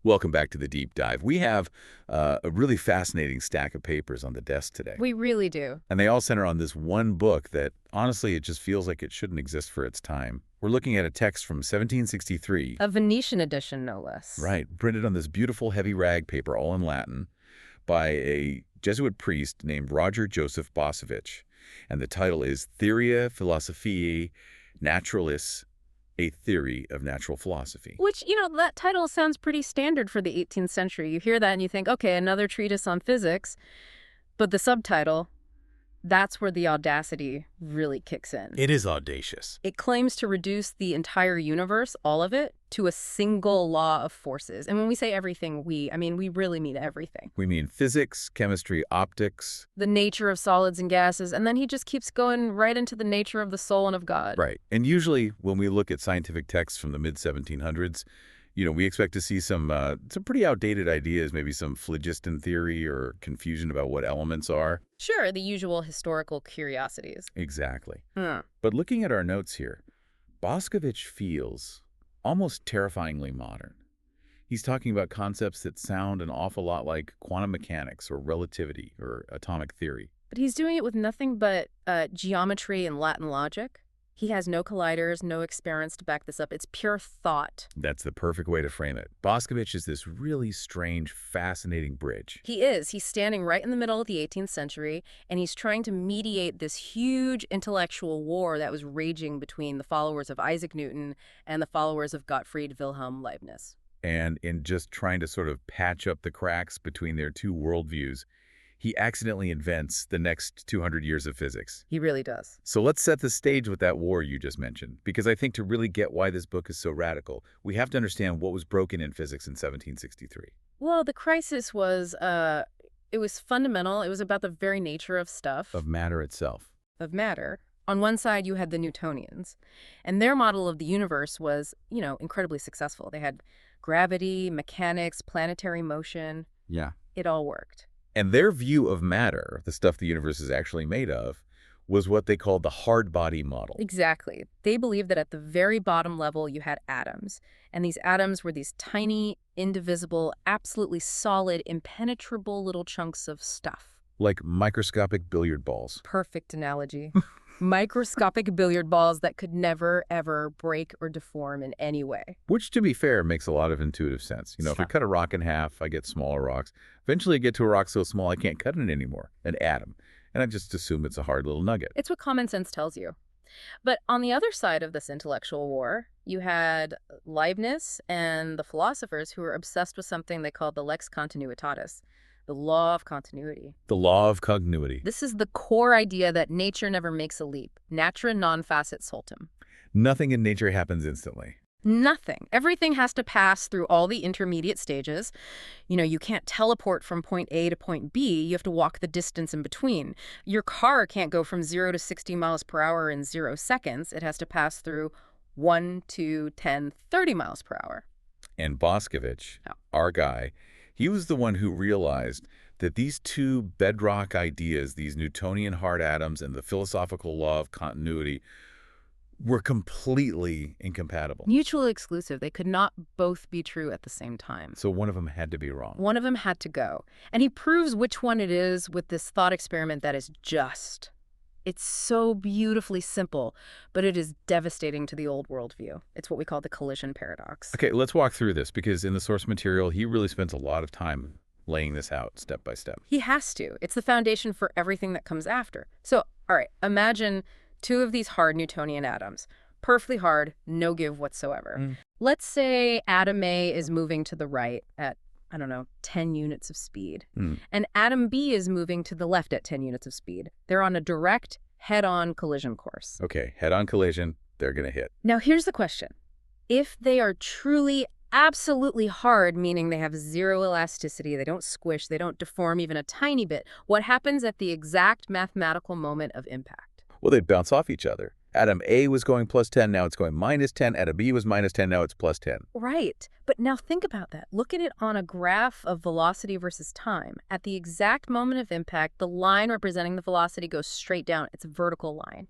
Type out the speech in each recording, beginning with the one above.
Welcome back to the deep dive. We have a really fascinating stack of papers on the desk today. We really do. And they all center on this one book that, honestly, it just feels like it shouldn't exist for its time. We're looking at a text from 1763. A Venetian edition, no less. Right, printed on this beautiful heavy rag paper, all in Latin, by a Jesuit priest named Joseph Boscovich. And the title is Theoria Philosophiae Naturalis, a theory of natural philosophy. Which, that title sounds pretty standard for the 18th century. You hear that and you think, okay, another treatise on physics. But the subtitle, that's where the audacity really kicks in. It is audacious. It claims to reduce the entire universe, all of it, to a single law of forces. And when we say everything, we really mean everything. We mean physics, chemistry, optics. The nature of solids and gases. And then he just keeps going right into the nature of the soul and of God. Right. And usually when we look at scientific texts from the mid-1700s, we expect to see some pretty outdated ideas, maybe some phlogiston theory or confusion about what elements are. Sure, the usual historical curiosities. Exactly. But looking at our notes here, Boscovich feels almost terrifyingly modern. He's talking about concepts that sound an awful lot like quantum mechanics or relativity or atomic theory. But he's doing it with nothing but geometry and Latin logic. He has no colliders, no experiments to back this up. It's pure thought. That's the perfect way to frame it. Boscovich is this really strange, fascinating bridge. He is. He's standing right in the middle of the 18th century, and he's trying to mediate this huge intellectual war that was raging between the followers of Isaac Newton and the followers of Gottfried Wilhelm Leibniz. And in just trying to sort of patch up the cracks between their two worldviews, he accidentally invents the next 200 years of physics. He really does. So let's set the stage with that war you just mentioned, because I think to really get why this book is so radical, we have to understand what was broken in physics in 1763. Well, the crisis was, it was fundamental. It was about the very nature of stuff. Of matter itself. Of matter. On one side, you had the Newtonians, and their model of the universe was, incredibly successful. They had gravity, mechanics, planetary motion. Yeah. It all worked. And their view of matter, the stuff the universe is actually made of, was what they called the hard body model. Exactly. They believed that at the very bottom level, you had atoms. And these atoms were these tiny, indivisible, absolutely solid, impenetrable little chunks of stuff. Like microscopic billiard balls. Perfect analogy. Microscopic billiard balls that could never, ever break or deform in any way. Which, to be fair, makes a lot of intuitive sense. If I cut a rock in half, I get smaller rocks. Eventually I get to a rock so small I can't cut it anymore, an atom. And I just assume it's a hard little nugget. It's what common sense tells you. But on the other side of this intellectual war, you had Leibniz and the philosophers who were obsessed with something they called the lex continuitatis. The law of continuity. The law of continuity. This is the core idea that nature never makes a leap. Natura non facit soltum. Nothing in nature happens instantly. Nothing. Everything has to pass through all the intermediate stages. You can't teleport from point A to point B. You have to walk the distance in between. Your car can't go from 0 to 60 miles per hour in 0 seconds. It has to pass through 1, 2, 10, 30 miles per hour. And Boscovich, our guy, he was the one who realized that these two bedrock ideas, these Newtonian hard atoms and the philosophical law of continuity, were completely incompatible. Mutually exclusive. They could not both be true at the same time. So one of them had to be wrong. One of them had to go. And he proves which one it is with this thought experiment that is just. It's so beautifully simple, but it is devastating to the old worldview. It's what we call the collision paradox. Okay, let's walk through this, because in the source material, he really spends a lot of time laying this out step by step. He has to. It's the foundation for everything that comes after. So, all right, imagine two of these hard Newtonian atoms. Perfectly hard, no give whatsoever. Let's say atom A is moving to the right at, 10 units of speed. And atom B is moving to the left at 10 units of speed. They're on a direct, head-on collision course. Okay, head-on collision, they're going to hit. Now, here's the question. If they are truly, absolutely hard, meaning they have zero elasticity, they don't squish, they don't deform even a tiny bit, what happens at the exact mathematical moment of impact? Well, they'd bounce off each other. Atom A was going plus 10, now it's going minus 10. Atom B was minus 10, now it's plus 10. Right. But now think about that. Look at it on a graph of velocity versus time. At the exact moment of impact, the line representing the velocity goes straight down. It's a vertical line.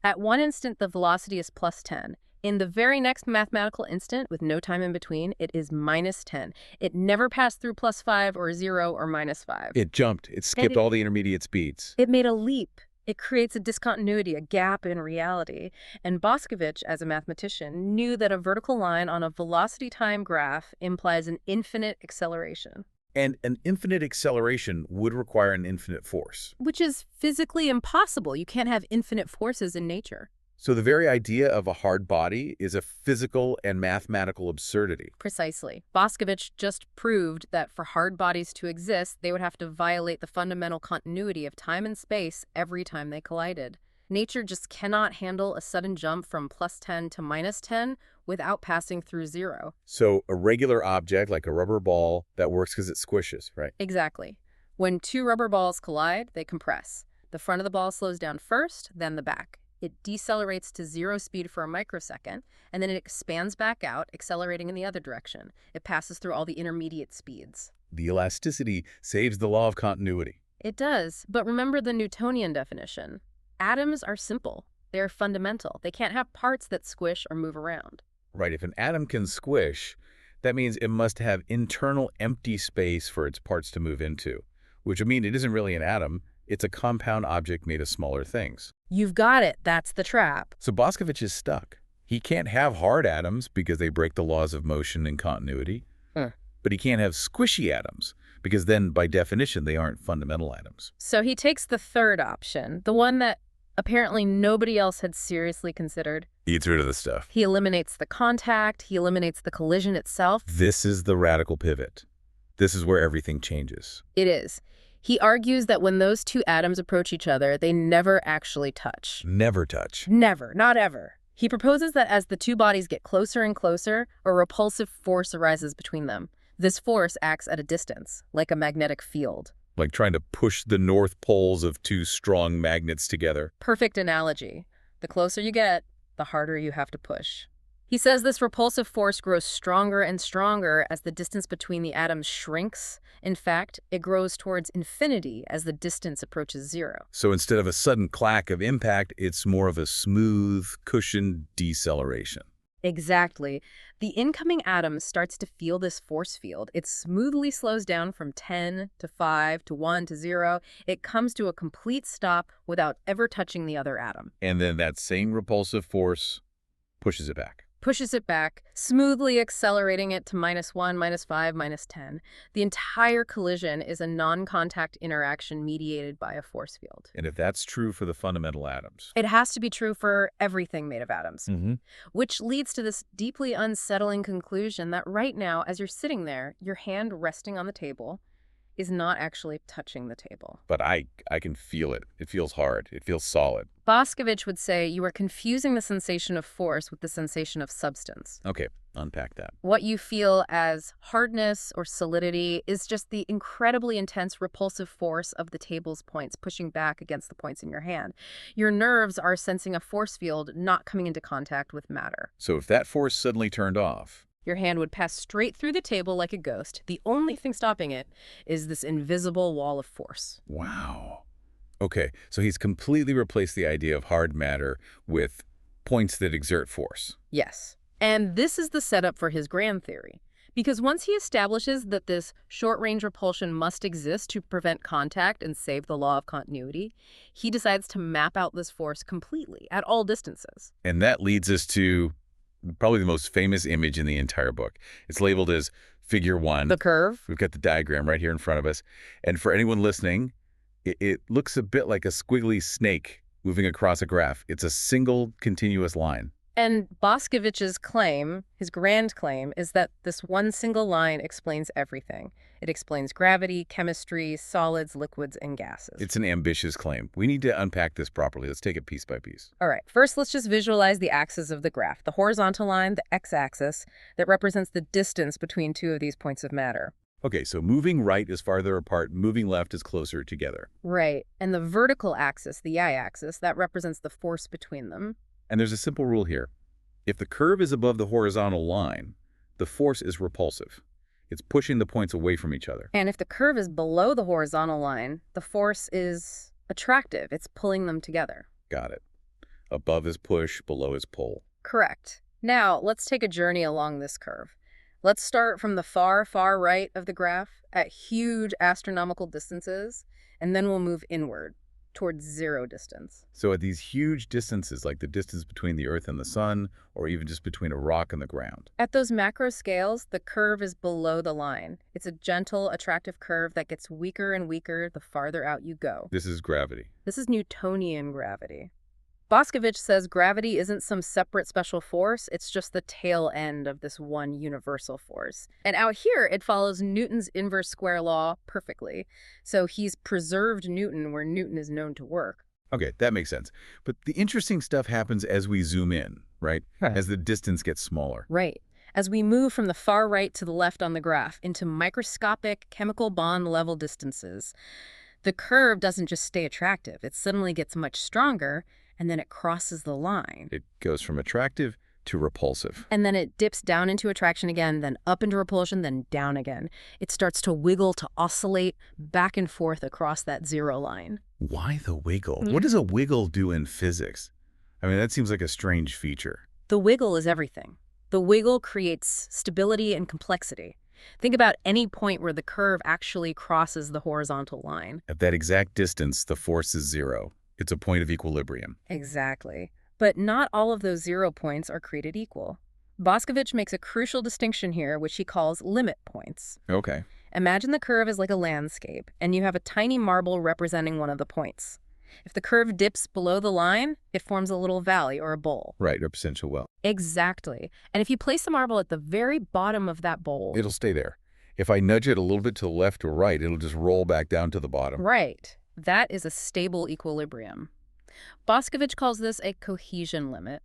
At one instant, the velocity is plus 10. In the very next mathematical instant, with no time in between, it is -10. It never passed through +5 or 0 or -5. It jumped. It skipped all the intermediate speeds. It made a leap. It creates a discontinuity, a gap in reality. And Boscovich, as a mathematician, knew that a vertical line on a velocity-time graph implies an infinite acceleration. And an infinite acceleration would require an infinite force. Which is physically impossible. You can't have infinite forces in nature. So the very idea of a hard body is a physical and mathematical absurdity. Precisely. Boscovich just proved that for hard bodies to exist, they would have to violate the fundamental continuity of time and space every time they collided. Nature just cannot handle a sudden jump from +10 to -10 without passing through 0. So a regular object, like a rubber ball, that works because it squishes, right? Exactly. When two rubber balls collide, they compress. The front of the ball slows down first, then the back. It decelerates to 0 speed for a microsecond, and then it expands back out, accelerating in the other direction. It passes through all the intermediate speeds. The elasticity saves the law of continuity. It does, but remember the Newtonian definition. Atoms are simple. They are fundamental. They can't have parts that squish or move around. Right, if an atom can squish, that means it must have internal empty space for its parts to move into, which would mean it isn't really an atom. It's a compound object made of smaller things. You've got it. That's the trap. So Boscovich is stuck. He can't have hard atoms because they break the laws of motion and continuity. But he can't have squishy atoms because then, by definition, they aren't fundamental atoms. So he takes the third option, the one that apparently nobody else had seriously considered. He gets rid of the stuff. He eliminates the contact. He eliminates the collision itself. This is the radical pivot. This is where everything changes. It is. He argues that when those two atoms approach each other, they never actually touch. Never touch. Never. Not ever. He proposes that as the two bodies get closer and closer, a repulsive force arises between them. This force acts at a distance, like a magnetic field. Like trying to push the north poles of two strong magnets together. Perfect analogy. The closer you get, the harder you have to push. He says this repulsive force grows stronger and stronger as the distance between the atoms shrinks. In fact, it grows towards infinity as the distance approaches 0. So instead of a sudden clack of impact, it's more of a smooth, cushioned deceleration. Exactly. The incoming atom starts to feel this force field. It smoothly slows down from 10 to 5 to 1 to 0. It comes to a complete stop without ever touching the other atom. And then that same repulsive force pushes it back. Pushes it back, smoothly accelerating it to -1, -5, -10. The entire collision is a non-contact interaction mediated by a force field. And if that's true for the fundamental atoms. It has to be true for everything made of atoms. Which leads to this deeply unsettling conclusion that right now, as you're sitting there, your hand resting on the table is not actually touching the table. But I can feel it. It feels hard. It feels solid. Boscovich would say you are confusing the sensation of force with the sensation of substance. Okay, unpack that. What you feel as hardness or solidity is just the incredibly intense repulsive force of the table's points pushing back against the points in your hand. Your nerves are sensing a force field not coming into contact with matter. So if that force suddenly turned off, your hand would pass straight through the table like a ghost. The only thing stopping it is this invisible wall of force. Wow. Okay, so he's completely replaced the idea of hard matter with points that exert force. Yes. And this is the setup for his grand theory. Because once he establishes that this short-range repulsion must exist to prevent contact and save the law of continuity, he decides to map out this force completely at all distances. And that leads us to probably the most famous image in the entire book. It's labeled as Figure 1. The curve. We've got the diagram right here in front of us. And for anyone listening, it looks a bit like a squiggly snake moving across a graph. It's a single continuous line. And Boscovich's claim, his grand claim, is that this one single line explains everything. It explains gravity, chemistry, solids, liquids, and gases. It's an ambitious claim. We need to unpack this properly. Let's take it piece by piece. All right. First, let's just visualize the axes of the graph. The horizontal line, the x-axis, that represents the distance between two of these points of matter. Okay, so moving right is farther apart, moving left is closer together. Right. And the vertical axis, the y-axis, that represents the force between them. And there's a simple rule here. If the curve is above the horizontal line, the force is repulsive. It's pushing the points away from each other. And if the curve is below the horizontal line, the force is attractive. It's pulling them together. Got it. Above is push, below is pull. Correct. Now, let's take a journey along this curve. Let's start from the far, far right of the graph at huge astronomical distances, and then we'll move inward towards zero distance. So at these huge distances, like the distance between the Earth and the Sun, or even just between a rock and the ground. At those macro scales, the curve is below the line. It's a gentle, attractive curve that gets weaker and weaker the farther out you go. This is gravity. This is Newtonian gravity. Boscovich says gravity isn't some separate special force, it's just the tail end of this one universal force. And out here, it follows Newton's inverse square law perfectly. So he's preserved Newton where Newton is known to work. Okay, that makes sense. But the interesting stuff happens as we zoom in, right? As the distance gets smaller. Right. As we move from the far right to the left on the graph into microscopic chemical bond level distances, the curve doesn't just stay attractive. It suddenly gets much stronger, and then it crosses the line. It goes from attractive to repulsive. And then it dips down into attraction again, then up into repulsion, then down again. It starts to wiggle, to oscillate back and forth across that zero line. Why the wiggle? What does a wiggle do in physics? I mean, that seems like a strange feature. The wiggle is everything. The wiggle creates stability and complexity. Think about any point where the curve actually crosses the horizontal line. At that exact distance, the force is zero. It's a point of equilibrium. Exactly. But not all of those 0 points are created equal. Boscovich makes a crucial distinction here, which he calls limit points. Okay. Imagine the curve is like a landscape, and you have a tiny marble representing one of the points. If the curve dips below the line, it forms a little valley or a bowl. Right, a potential well. Exactly. And if you place the marble at the very bottom of that bowl... It'll stay there. If I nudge it a little bit to the left or right, it'll just roll back down to the bottom. Right. That is a stable equilibrium. Boscovich calls this a cohesion limit.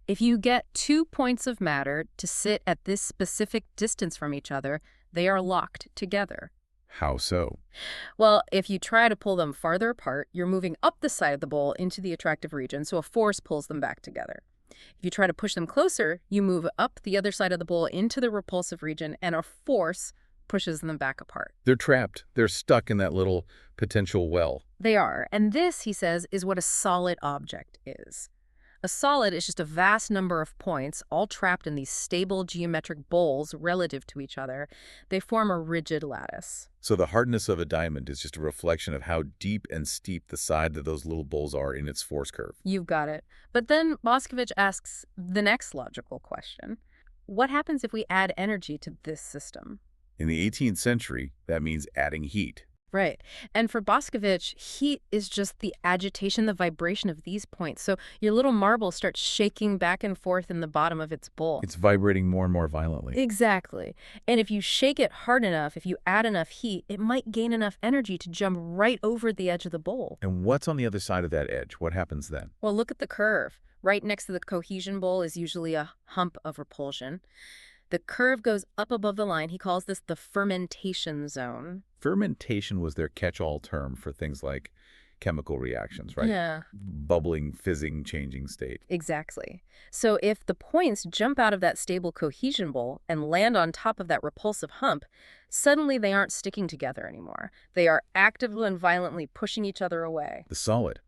If you get 2 points of matter to sit at this specific distance from each other, they are locked together. How so? Well, if you try to pull them farther apart, you're moving up the side of the bowl into the attractive region, so a force pulls them back together. If you try to push them closer, you move up the other side of the bowl into the repulsive region, and a force pushes them back apart. They're trapped. They're stuck in that little potential well. They are. And this, he says, is what a solid object is. A solid is just a vast number of points, all trapped in these stable geometric bowls relative to each other. They form a rigid lattice. So the hardness of a diamond is just a reflection of how deep and steep the side that those little bowls are in its force curve. You've got it. But then Boscovich asks the next logical question. What happens if we add energy to this system? In the 18th century, that means adding heat. Right. And for Boscovich, heat is just the agitation, the vibration of these points. So your little marble starts shaking back and forth in the bottom of its bowl. It's vibrating more and more violently. Exactly. And if you shake it hard enough, if you add enough heat, it might gain enough energy to jump right over the edge of the bowl. And what's on the other side of that edge? What happens then? Well, look at the curve. Right next to the cohesion bowl is usually a hump of repulsion. The curve goes up above the line. He calls this the fermentation zone. Fermentation was their catch-all term for things like chemical reactions, right? Yeah. Bubbling, fizzing, changing state. Exactly. So if the points jump out of that stable cohesion bowl and land on top of that repulsive hump, suddenly they aren't sticking together anymore. They are actively and violently pushing each other away. The solid,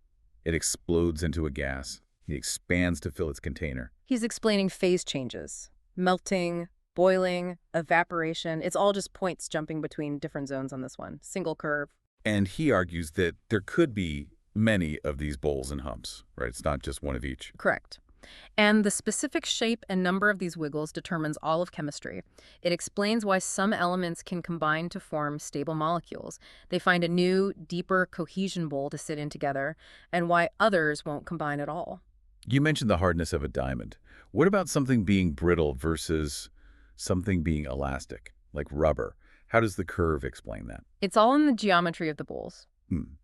it explodes into a gas. It expands to fill its container. He's explaining phase changes. Melting, boiling, evaporation. It's all just points jumping between different zones on this one. Single curve. And he argues that there could be many of these bowls and humps, right? It's not just one of each. Correct. And the specific shape and number of these wiggles determines all of chemistry. It explains why some elements can combine to form stable molecules. They find a new, deeper cohesion bowl to sit in together, and why others won't combine at all. You mentioned the hardness of a diamond. What about something being brittle versus something being elastic, like rubber? How does the curve explain that? It's all in the geometry of the bowls.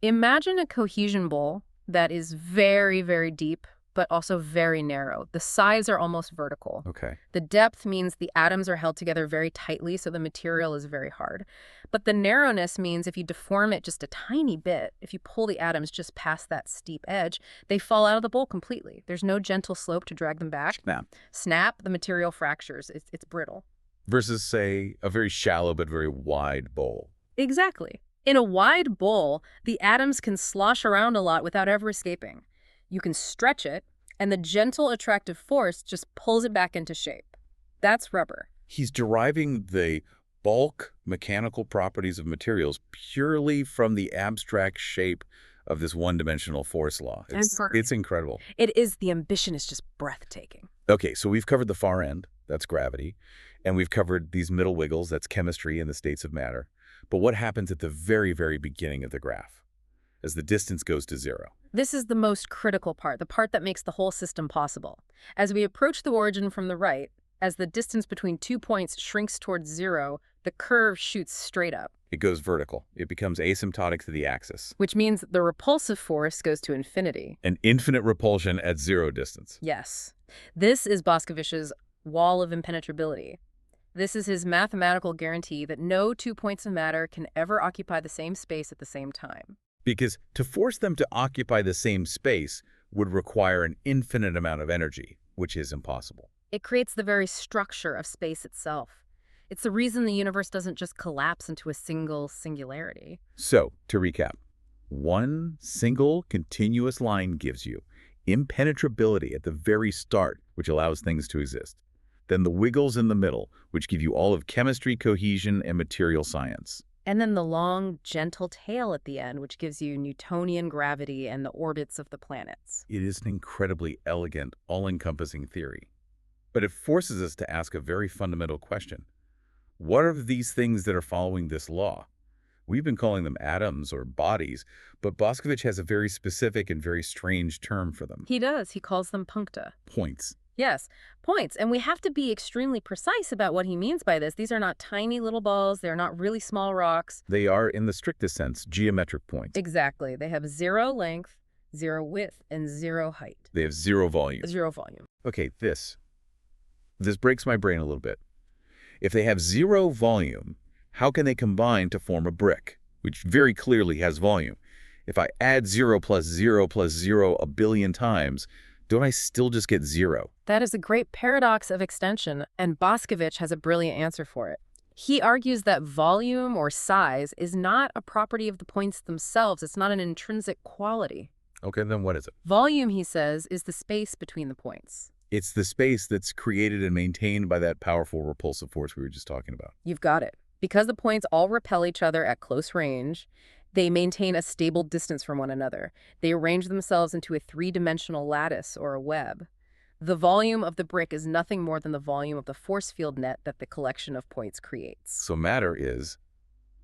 Imagine a cohesion bowl that is very, very deep, but also very narrow. The sides are almost vertical. Okay. The depth means the atoms are held together very tightly, so the material is very hard. But the narrowness means if you deform it just a tiny bit, if you pull the atoms just past that steep edge, they fall out of the bowl completely. There's no gentle slope to drag them back. Snap. Snap, the material fractures. It's brittle. Versus, say, a very shallow but very wide bowl. Exactly. In a wide bowl, the atoms can slosh around a lot without ever escaping. You can stretch it, And the gentle attractive force just pulls it back into shape. That's rubber. He's deriving the bulk mechanical properties of materials purely from the abstract shape of this one-dimensional force law. It's incredible. It is. The ambition is just breathtaking. Okay, so we've covered the far end, that's gravity, and we've covered these middle wiggles, that's chemistry and the states of matter. But what happens at the very, very beginning of the graph, as the distance goes to zero? This is the most critical part, the part that makes the whole system possible. As we approach the origin from the right, as the distance between 2 points shrinks towards zero, the curve shoots straight up. It goes vertical. It becomes asymptotic to the axis. Which means the repulsive force goes to infinity. An infinite repulsion at zero distance. Yes. This is Boscovich's wall of impenetrability. This is his mathematical guarantee that no 2 points of matter can ever occupy the same space at the same time. Because to force them to occupy the same space would require an infinite amount of energy, which is impossible. It creates the very structure of space itself. It's the reason the universe doesn't just collapse into a single singularity. So, to recap, one single continuous line gives you impenetrability at the very start, which allows things to exist. Then the wiggles in the middle, which give you all of chemistry, cohesion, and material science. And then the long, gentle tail at the end, which gives you Newtonian gravity and the orbits of the planets. It is an incredibly elegant, all-encompassing theory. But it forces us to ask a very fundamental question. What are these things that are following this law? We've been calling them atoms or bodies, but Boscovich has a very specific and very strange term for them. He does. He calls them puncta. Points. Yes, points. And we have to be extremely precise about what he means by this. These are not tiny little balls. They're not really small rocks. They are, in the strictest sense, geometric points. Exactly. They have 0 length, 0 width, and 0 height. They have 0 volume. 0 volume. Okay, this breaks my brain a little bit. If they have 0 volume, how can they combine to form a brick, which very clearly has volume? If I add 0 plus 0 plus 0 a billion times, don't I still just get 0? That is a great paradox of extension, and Boscovich has a brilliant answer for it. He argues that volume or size is not a property of the points themselves. It's not an intrinsic quality. Okay, then what is it? Volume, he says, is the space between the points. It's the space that's created and maintained by that powerful repulsive force we were just talking about. You've got it. Because the points all repel each other at close range, they maintain a stable distance from one another. They arrange themselves into a 3-dimensional lattice or a web. The volume of the brick is nothing more than the volume of the force field net that the collection of points creates. So matter is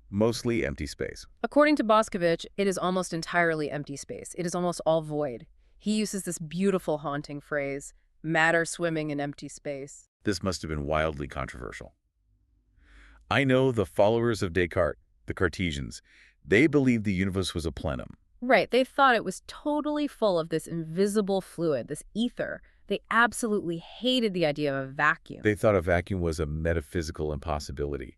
mostly empty space. According to Boscovich, it is almost entirely empty space. It is almost all void. He uses this beautiful, haunting phrase, matter swimming in empty space. This must have been wildly controversial. I know the followers of Descartes, the Cartesians, they believed the universe was a plenum. Right, they thought it was totally full of this invisible fluid, this ether. They absolutely hated the idea of a vacuum. They thought a vacuum was a metaphysical impossibility.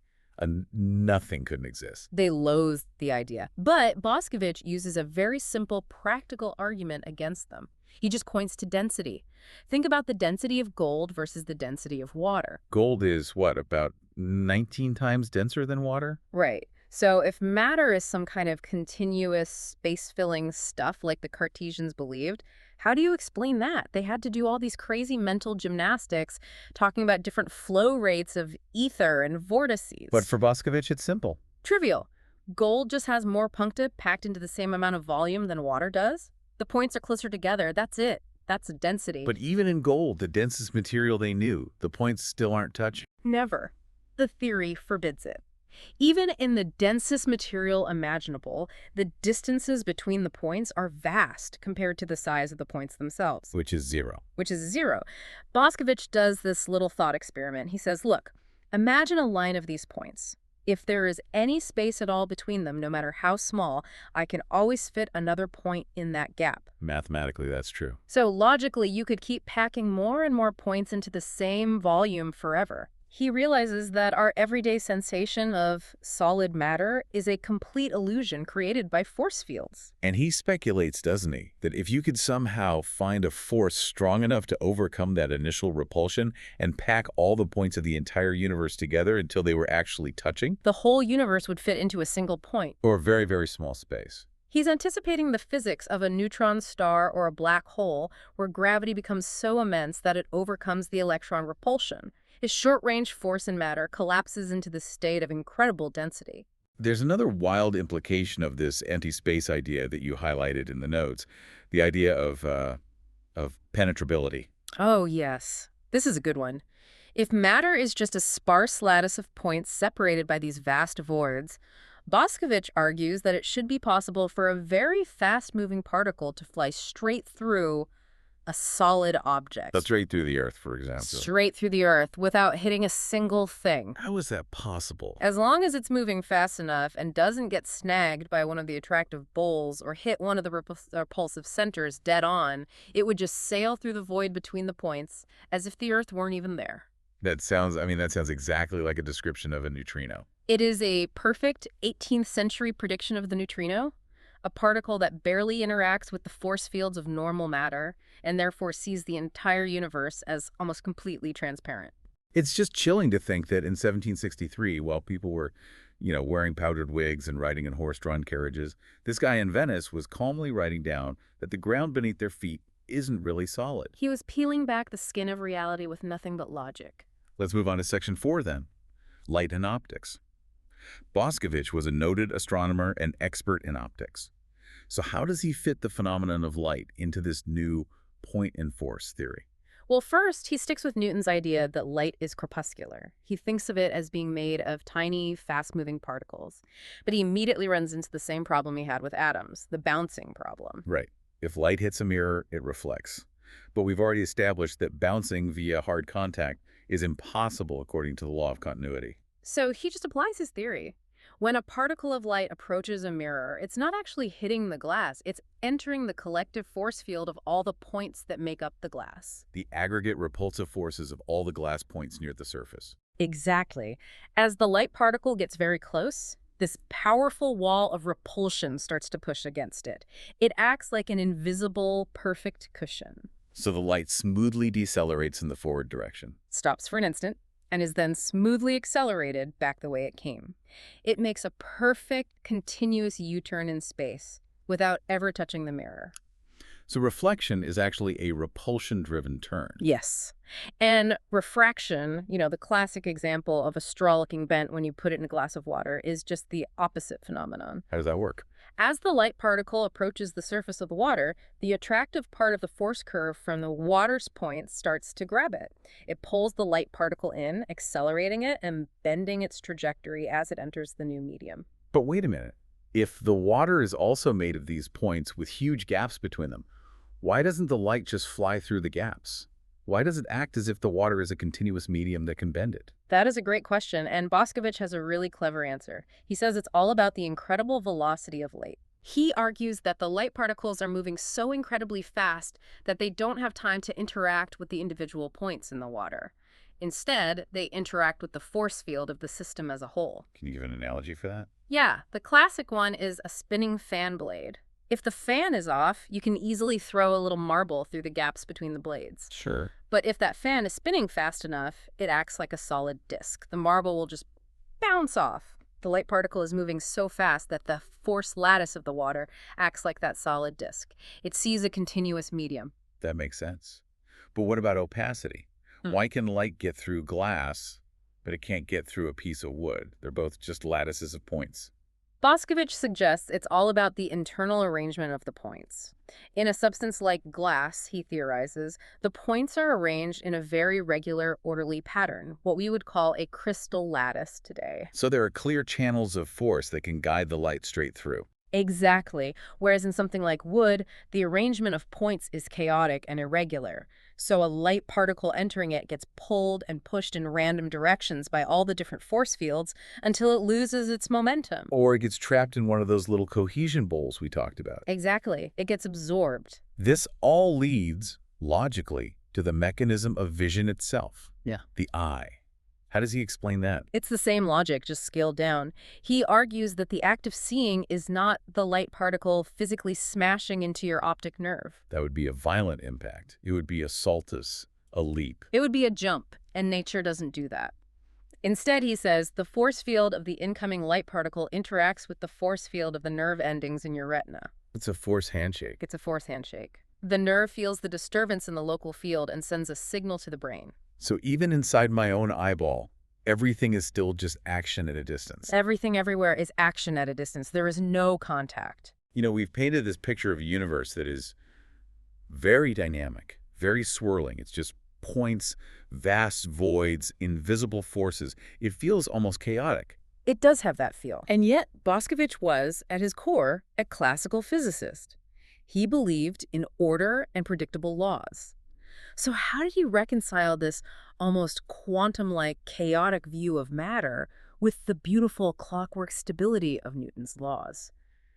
Nothing couldn't exist. They loathed the idea. But Boscovich uses a very simple, practical argument against them. He just points to density. Think about the density of gold versus the density of water. Gold is, what, about 19 times denser than water? Right. So if matter is some kind of continuous space-filling stuff like the Cartesians believed, how do you explain that? They had to do all these crazy mental gymnastics talking about different flow rates of ether and vortices. But for Boscovich, it's simple. Trivial. Gold just has more puncta packed into the same amount of volume than water does. The points are closer together. That's it. That's density. But even in gold, the densest material they knew, the points still aren't touching. Never. The theory forbids it. Even in the densest material imaginable, the distances between the points are vast compared to the size of the points themselves. Which is 0. Which is 0. Boscovich does this little thought experiment. He says, look, imagine a line of these points. If there is any space at all between them, no matter how small, I can always fit another point in that gap. Mathematically, that's true. So logically, you could keep packing more and more points into the same volume forever. He realizes that our everyday sensation of solid matter is a complete illusion created by force fields. And he speculates, doesn't he, that if you could somehow find a force strong enough to overcome that initial repulsion and pack all the points of the entire universe together until they were actually touching, the whole universe would fit into a single point. or a very, very small space. He's anticipating the physics of a neutron star or a black hole where gravity becomes so immense that it overcomes the electron repulsion. His short-range force in matter collapses into this state of incredible density. There's another wild implication of this anti-space idea that you highlighted in the notes, the idea of penetrability. Oh, yes. This is a good one. If matter is just a sparse lattice of points separated by these vast voids, Boscovich argues that it should be possible for a very fast-moving particle to fly straight through a solid object. That's right through the Earth, for example. Straight through the Earth without hitting a single thing. How is that possible? As long as it's moving fast enough and doesn't get snagged by one of the attractive poles or hit one of the repulsive centers dead on, it would just sail through the void between the points as if the Earth weren't even there. That sounds exactly like a description of a neutrino. It is a perfect 18th century prediction of the neutrino, a particle that barely interacts with the force fields of normal matter and therefore sees the entire universe as almost completely transparent. It's just chilling to think that in 1763, while people were, wearing powdered wigs and riding in horse-drawn carriages, this guy in Venice was calmly writing down that the ground beneath their feet isn't really solid. He was peeling back the skin of reality with nothing but logic. Let's move on to section 4 then. Light and optics. Boscovich was a noted astronomer and expert in optics. So how does he fit the phenomenon of light into this new point and force theory? Well, first, he sticks with Newton's idea that light is corpuscular. He thinks of it as being made of tiny, fast-moving particles. But he immediately runs into the same problem he had with atoms, the bouncing problem. Right. If light hits a mirror, it reflects. But we've already established that bouncing via hard contact is impossible according to the law of continuity. So he just applies his theory. When a particle of light approaches a mirror, it's not actually hitting the glass. It's entering the collective force field of all the points that make up the glass. The aggregate repulsive forces of all the glass points near the surface. Exactly. As the light particle gets very close, this powerful wall of repulsion starts to push against it. It acts like an invisible, perfect cushion. So the light smoothly decelerates in the forward direction. Stops for an instant, and is then smoothly accelerated back the way it came. It makes a perfect, continuous U-turn in space without ever touching the mirror. So reflection is actually a repulsion-driven turn. Yes. And refraction, the classic example of a straw looking bent when you put it in a glass of water, is just the opposite phenomenon. How does that work? As the light particle approaches the surface of the water, the attractive part of the force curve from the water's points starts to grab it. It pulls the light particle in, accelerating it and bending its trajectory as it enters the new medium. But wait a minute. If the water is also made of these points with huge gaps between them, why doesn't the light just fly through the gaps? Why does it act as if the water is a continuous medium that can bend it? That is a great question, and Boscovich has a really clever answer. He says it's all about the incredible velocity of light. He argues that the light particles are moving so incredibly fast that they don't have time to interact with the individual points in the water. Instead, they interact with the force field of the system as a whole. Can you give an analogy for that? Yeah, the classic one is a spinning fan blade. If the fan is off, you can easily throw a little marble through the gaps between the blades. Sure. But if that fan is spinning fast enough, it acts like a solid disc. The marble will just bounce off. The light particle is moving so fast that the force lattice of the water acts like that solid disc. It sees a continuous medium. That makes sense. But what about opacity? Why can light get through glass, but it can't get through a piece of wood? They're both just lattices of points. Boscovich suggests it's all about the internal arrangement of the points. In a substance like glass, he theorizes, the points are arranged in a very regular, orderly pattern, what we would call a crystal lattice today. So there are clear channels of force that can guide the light straight through. Exactly. Whereas in something like wood, the arrangement of points is chaotic and irregular. So a light particle entering it gets pulled and pushed in random directions by all the different force fields until it loses its momentum. Or it gets trapped in one of those little cohesion bowls we talked about. Exactly. It gets absorbed. This all leads, logically, to the mechanism of vision itself. Yeah. The eye. How does he explain that? It's the same logic, just scaled down. He argues that the act of seeing is not the light particle physically smashing into your optic nerve. That would be a violent impact. It would be a saltus, a leap. It would be a jump, and nature doesn't do that. Instead, he says, the force field of the incoming light particle interacts with the force field of the nerve endings in your retina. It's a force handshake. It's a force handshake. The nerve feels the disturbance in the local field and sends a signal to the brain. So even inside my own eyeball, everything is still just action at a distance. Everything everywhere is action at a distance. There is no contact. You know, we've painted this picture of a universe that is very dynamic, very swirling. It's just points, vast voids, invisible forces. It feels almost chaotic. It does have that feel. And yet, Boscovich was, at his core, a classical physicist. He believed in order and predictable laws. So how did he reconcile this almost quantum-like chaotic view of matter with the beautiful clockwork stability of Newton's laws?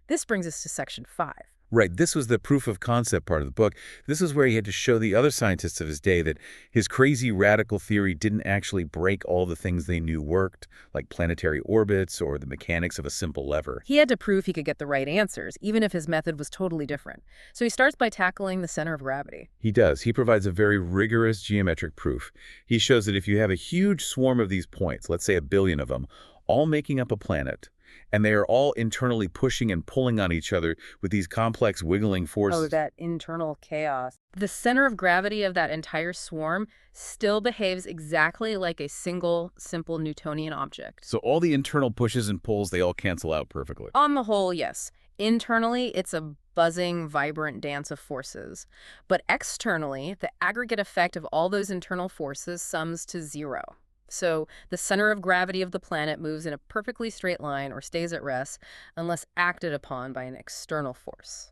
This brings us to section 5. Right, this was the proof of concept part of the book. This is where he had to show the other scientists of his day that his crazy radical theory didn't actually break all the things they knew worked, like planetary orbits or the mechanics of a simple lever. He had to prove he could get the right answers, even if his method was totally different. So he starts by tackling the center of gravity. He does. He provides a very rigorous geometric proof. He shows that if you have a huge swarm of these points, let's say 1 billion of them, all making up a planet, and they are all internally pushing and pulling on each other with these complex wiggling forces. Oh, that internal chaos. The center of gravity of that entire swarm still behaves exactly like a single, simple Newtonian object. So all the internal pushes and pulls, they all cancel out perfectly. On the whole, yes. Internally, it's a buzzing, vibrant dance of forces. But externally, the aggregate effect of all those internal forces sums to 0. So the center of gravity of the planet moves in a perfectly straight line or stays at rest unless acted upon by an external force.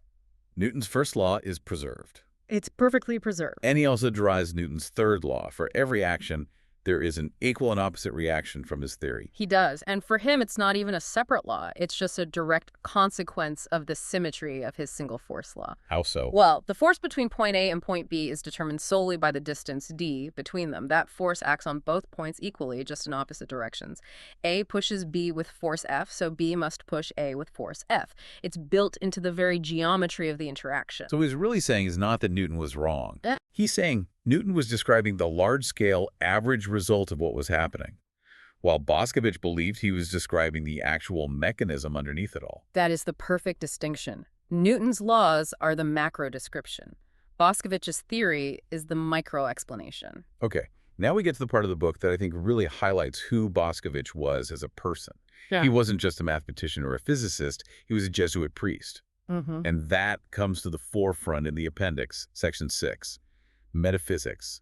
Newton's first law is preserved. It's perfectly preserved. And he also derives Newton's third law. For every action, there is an equal and opposite reaction from his theory. He does. And for him, it's not even a separate law. It's just a direct consequence of the symmetry of his single force law. How so? Well, the force between point A and point B is determined solely by the distance d between them. That force acts on both points equally, just in opposite directions. A pushes B with force F, so B must push A with force F. It's built into the very geometry of the interaction. So what he's really saying is not that Newton was wrong. He's saying Newton was describing the large-scale average result of what was happening, while Boscovich believed he was describing the actual mechanism underneath it all. That is the perfect distinction. Newton's laws are the macro description. Boscovich's theory is the micro explanation. Okay, now we get to the part of the book that I think really highlights who Boscovich was as a person. Yeah. He wasn't just a mathematician or a physicist, he was a Jesuit priest. And that comes to the forefront in the appendix, section 6. Metaphysics,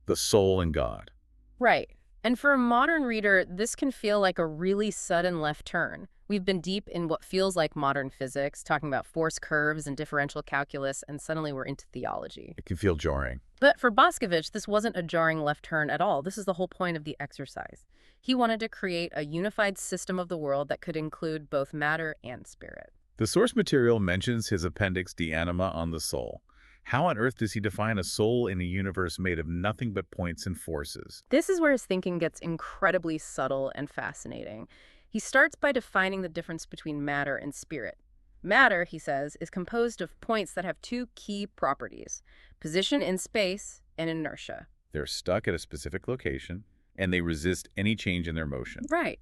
the soul and God. Right. And for a modern reader, this can feel like a really sudden left turn. We've been deep in what feels like modern physics, talking about force curves and differential calculus, and suddenly we're into theology. It can feel jarring. But for Boscovich, this wasn't a jarring left turn at all. This is the whole point of the exercise. He wanted to create a unified system of the world that could include both matter and spirit. The source material mentions his appendix De Anima on the soul. How on earth does he define a soul in a universe made of nothing but points and forces? This is where his thinking gets incredibly subtle and fascinating. He starts by defining the difference between matter and spirit. Matter, he says, is composed of points that have 2 key properties: position in space and inertia. They're stuck at a specific location, and they resist any change in their motion. Right.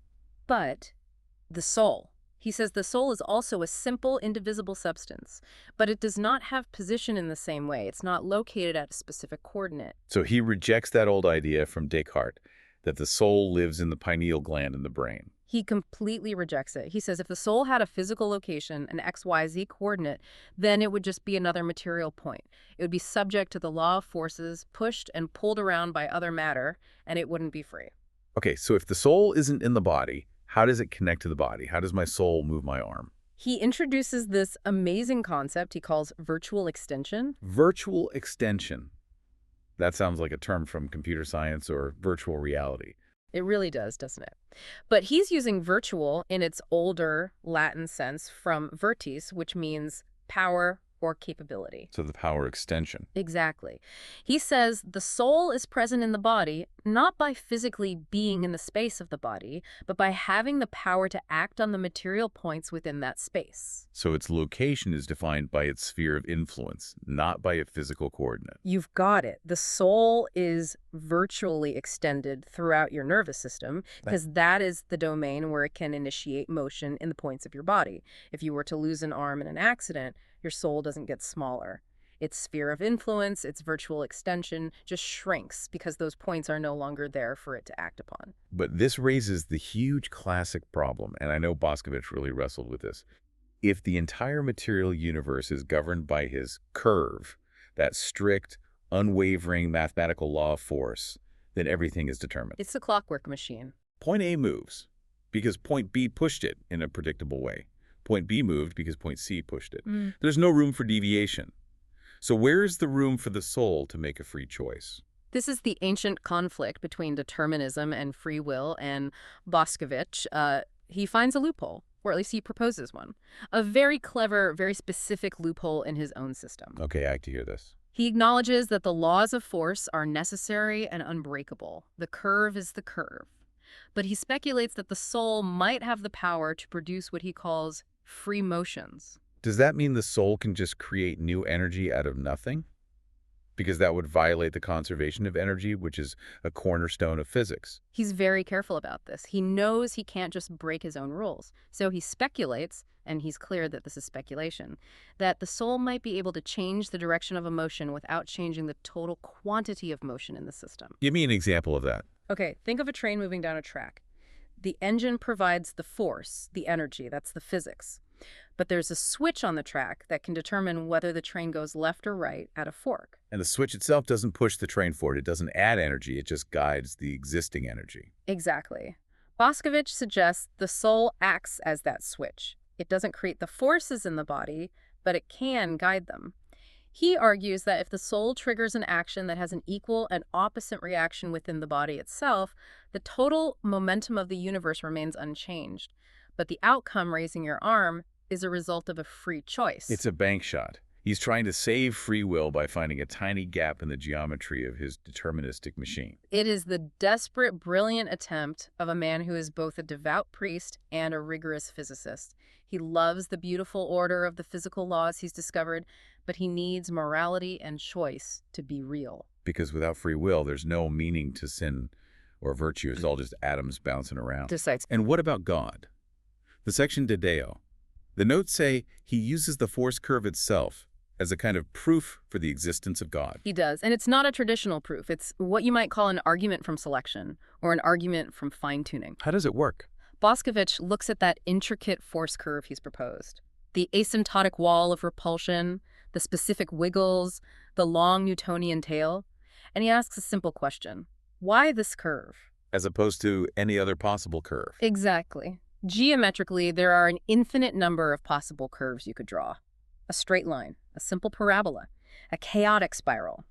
But the soul. He says the soul is also a simple, indivisible substance, but it does not have position in the same way. It's not located at a specific coordinate. So he rejects that old idea from Descartes that the soul lives in the pineal gland in the brain. He completely rejects it. He says if the soul had a physical location, an XYZ coordinate, then it would just be another material point. It would be subject to the law of forces, pushed and pulled around by other matter, and it wouldn't be free. Okay, so if the soul isn't in the body, how does it connect to the body? How does my soul move my arm? He introduces this amazing concept he calls virtual extension. Virtual extension. That sounds like a term from computer science or virtual reality. It really does, doesn't it? But he's using virtual in its older Latin sense from vertis, which means power or capability. So the power extension. Exactly. He says the soul is present in the body, not by physically being in the space of the body, but by having the power to act on the material points within that space. So its location is defined by its sphere of influence, not by a physical coordinate. You've got it. The soul is virtually extended throughout your nervous system because that is the domain where it can initiate motion in the points of your body. If you were to lose an arm in an accident, your soul doesn't get smaller. Its sphere of influence, its virtual extension, just shrinks because those points are no longer there for it to act upon. But this raises the huge classic problem, and I know Boscovich really wrestled with this. If the entire material universe is governed by his curve, that strict, unwavering mathematical law of force, then everything is determined. It's a clockwork machine. Point A moves because point B pushed it in a predictable way. Point B moved because point C pushed it. There's no room for deviation. So where is the room for the soul to make a free choice? This is the ancient conflict between determinism and free will, and Boscovich, he finds a loophole, or at least he proposes one. A very clever, very specific loophole in his own system. Okay, I like to hear this. He acknowledges that the laws of force are necessary and unbreakable. The curve is the curve. But he speculates that the soul might have the power to produce what he calls free motions. Does that mean the soul can just create new energy out of nothing? Because that would violate the conservation of energy, which is a cornerstone of physics. He's very careful about this. He knows he can't just break his own rules. So he speculates, and he's clear that this is speculation, that the soul might be able to change the direction of a motion without changing the total quantity of motion in the system. Give me an example of that. Okay, think of a train moving down a track. The engine provides the force, the energy, that's the physics. But there's a switch on the track that can determine whether the train goes left or right at a fork. And the switch itself doesn't push the train forward. It doesn't add energy. It just guides the existing energy. Exactly. Boscovich suggests the soul acts as that switch. It doesn't create the forces in the body, but it can guide them. He argues that if the soul triggers an action that has an equal and opposite reaction within the body itself, the total momentum of the universe remains unchanged. But the outcome, raising your arm, is a result of a free choice. It's a bank shot. He's trying to save free will by finding a tiny gap in the geometry of his deterministic machine. It is the desperate, brilliant attempt of a man who is both a devout priest and a rigorous physicist. He loves the beautiful order of the physical laws he's discovered, but he needs morality and choice to be real. Because without free will, there's no meaning to sin or virtue. It's all just atoms bouncing around. And what about God? The section De Deo. The notes say he uses the force curve itself as a kind of proof for the existence of God. He does, and it's not a traditional proof. It's what you might call an argument from selection, or an argument from fine-tuning. How does it work? Boscovich looks at that intricate force curve he's proposed. The asymptotic wall of repulsion, the specific wiggles, the long Newtonian tail, and he asks a simple question. Why this curve? As opposed to any other possible curve. Exactly. Geometrically, there are an infinite number of possible curves you could draw. A straight line, a simple parabola, a chaotic spiral.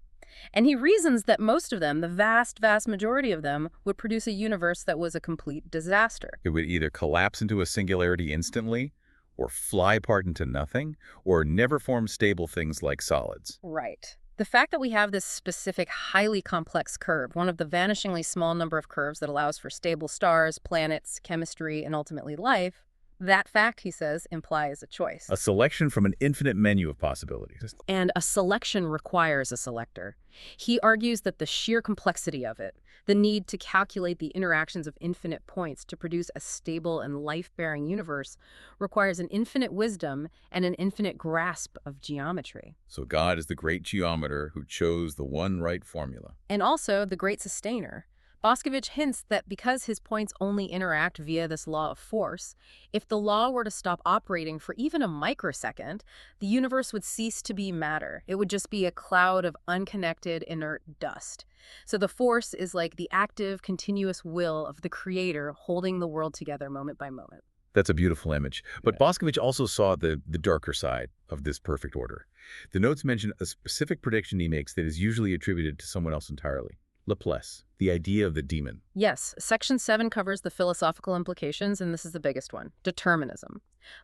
And he reasons that most of them, the vast, vast majority of them, would produce a universe that was a complete disaster. It would either collapse into a singularity instantly, or fly apart into nothing, or never form stable things like solids. Right. The fact that we have this specific, highly complex curve, one of the vanishingly small number of curves that allows for stable stars, planets, chemistry, and ultimately life, that fact, he says, implies a choice. A selection from an infinite menu of possibilities. And a selection requires a selector. He argues that the sheer complexity of it, the need to calculate the interactions of infinite points to produce a stable and life-bearing universe, requires an infinite wisdom and an infinite grasp of geometry. So God is the great geometer who chose the one right formula. And also the great sustainer. Boscovich hints that because his points only interact via this law of force, if the law were to stop operating for even a microsecond, the universe would cease to be matter. It would just be a cloud of unconnected, inert dust. So the force is like the active, continuous will of the creator holding the world together moment by moment. That's a beautiful image. But Boscovich also saw the darker side of this perfect order. The notes mention a specific prediction he makes that is usually attributed to someone else entirely. Laplace, the idea of the demon. Yes, Section 7 covers the philosophical implications, and this is the biggest one, determinism.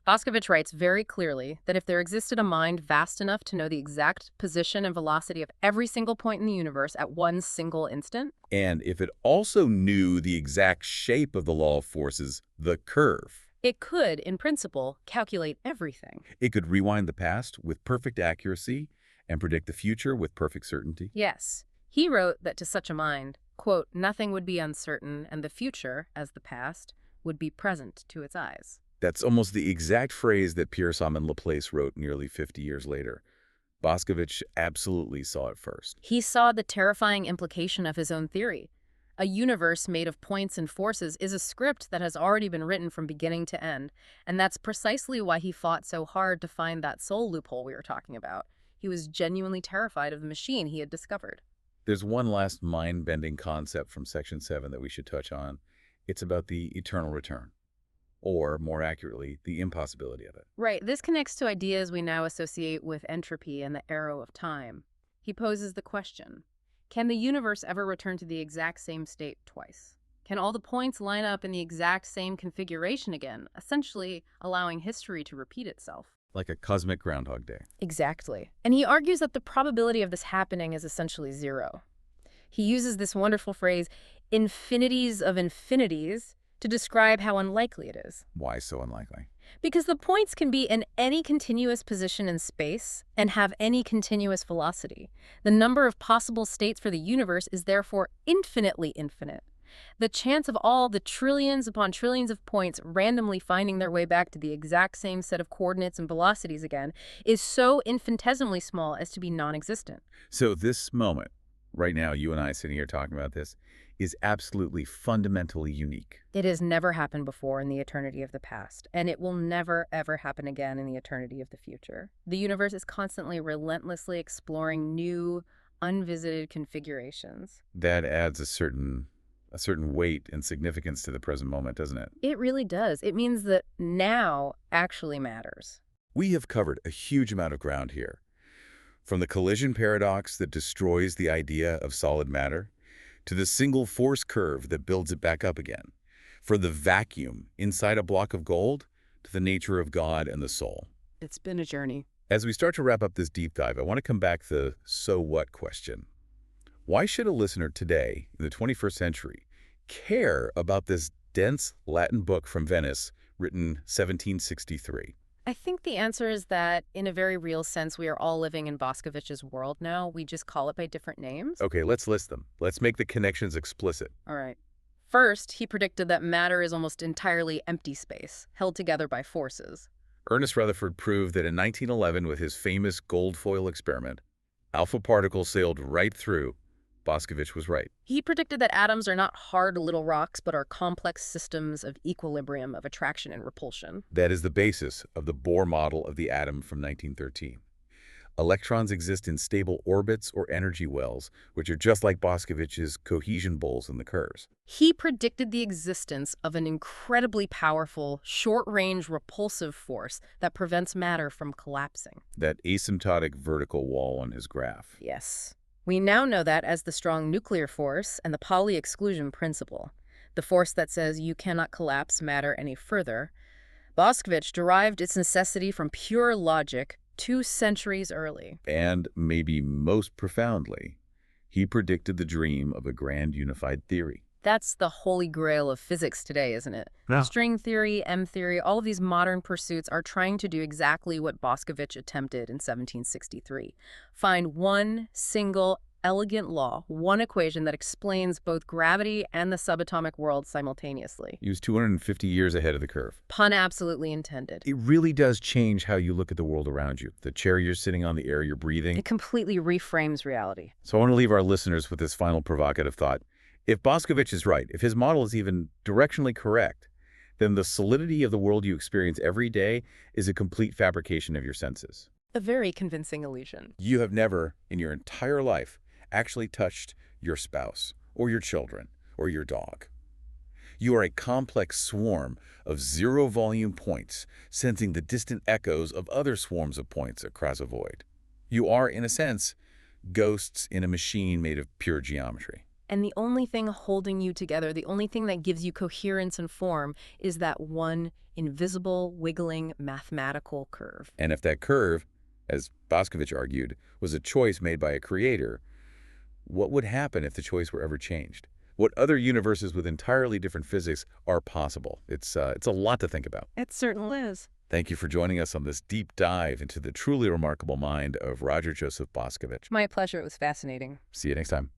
Boscovich writes very clearly that if there existed a mind vast enough to know the exact position and velocity of every single point in the universe at one single instant, And if it also knew the exact shape of the law of forces, the curve, it could, in principle, calculate everything. it could rewind the past with perfect accuracy and predict the future with perfect certainty. Yes. He wrote that to such a mind, quote, nothing would be uncertain, and the future, as the past, would be present to its eyes. That's almost the exact phrase that Pierre-Simon Laplace wrote nearly 50 years later. Boscovich absolutely saw it first. He saw the terrifying implication of his own theory. A universe made of points and forces is a script that has already been written from beginning to end, and that's precisely why he fought so hard to find that soul loophole we were talking about. He was genuinely terrified of the machine he had discovered. There's one last mind-bending concept from Section 7 that we should touch on. It's about the eternal return, or more accurately, the impossibility of it. Right, this connects to ideas we now associate with entropy and the arrow of time. He poses the question, can the universe ever return to the exact same state twice? Can all the points line up in the exact same configuration again, essentially allowing history to repeat itself? Like a cosmic Groundhog Day. Exactly. And he argues that the probability of this happening is essentially zero. He uses this wonderful phrase, infinities of infinities, to describe how unlikely it is. Why so unlikely? Because the points can be in any continuous position in space and have any continuous velocity. The number of possible states for the universe is therefore infinitely infinite. The chance of all the trillions upon trillions of points randomly finding their way back to the exact same set of coordinates and velocities again is so infinitesimally small as to be non-existent. So this moment, right now, you and I sitting here talking about this, is absolutely fundamentally unique. It has never happened before in the eternity of the past, and it will never, ever happen again in the eternity of the future. The universe is constantly, relentlessly exploring new, unvisited configurations. That adds a certain weight and significance to the present moment, doesn't it? It really does. It means that now actually matters. We have covered a huge amount of ground here. From the collision paradox that destroys the idea of solid matter, to the single force curve that builds it back up again, for the vacuum inside a block of gold, to the nature of God and the soul. It's been a journey. As we start to wrap up this deep dive, I want to come back to the so what question. Why should a listener today, in the 21st century, care about this dense Latin book from Venice written 1763? I think the answer is that, in a very real sense, we are all living in Boscovich's world now. We just call it by different names. Okay, let's list them. Let's make the connections explicit. All right. First, he predicted that matter is almost entirely empty space, held together by forces. Ernest Rutherford proved that in 1911 with his famous gold foil experiment, alpha particles sailed right through. Boscovich was right. He predicted that atoms are not hard little rocks, but are complex systems of equilibrium, of attraction and repulsion. That is the basis of the Bohr model of the atom from 1913. Electrons exist in stable orbits or energy wells, which are just like Boscovich's cohesion bowls in the curves. He predicted the existence of an incredibly powerful, short-range repulsive force that prevents matter from collapsing. That asymptotic vertical wall on his graph. Yes. We now know that as the strong nuclear force and the Pauli exclusion principle, the force that says you cannot collapse matter any further. Boscovich derived its necessity from pure logic 2 centuries early. And maybe most profoundly, he predicted the dream of a grand unified theory. That's the holy grail of physics today, isn't it? Yeah. String theory, M theory, all of these modern pursuits are trying to do exactly what Boscovich attempted in 1763. Find one single elegant law, one equation that explains both gravity and the subatomic world simultaneously. He was 250 years ahead of the curve. Pun absolutely intended. It really does change how you look at the world around you. The chair you're sitting on, the air you're breathing. It completely reframes reality. So I want to leave our listeners with this final provocative thought. If Boscovich is right, if his model is even directionally correct, then the solidity of the world you experience every day is a complete fabrication of your senses. A very convincing illusion. You have never, in your entire life, actually touched your spouse, or your children, or your dog. You are a complex swarm of zero-volume points, sensing the distant echoes of other swarms of points across a void. You are, in a sense, ghosts in a machine made of pure geometry. And the only thing holding you together, the only thing that gives you coherence and form is that one invisible, wiggling, mathematical curve. And if that curve, as Boscovich argued, was a choice made by a creator, what would happen if the choice were ever changed? What other universes with entirely different physics are possible? It's a lot to think about. It certainly is. Thank you for joining us on this deep dive into the truly remarkable mind of Roger Joseph Boscovich. My pleasure. It was fascinating. See you next time.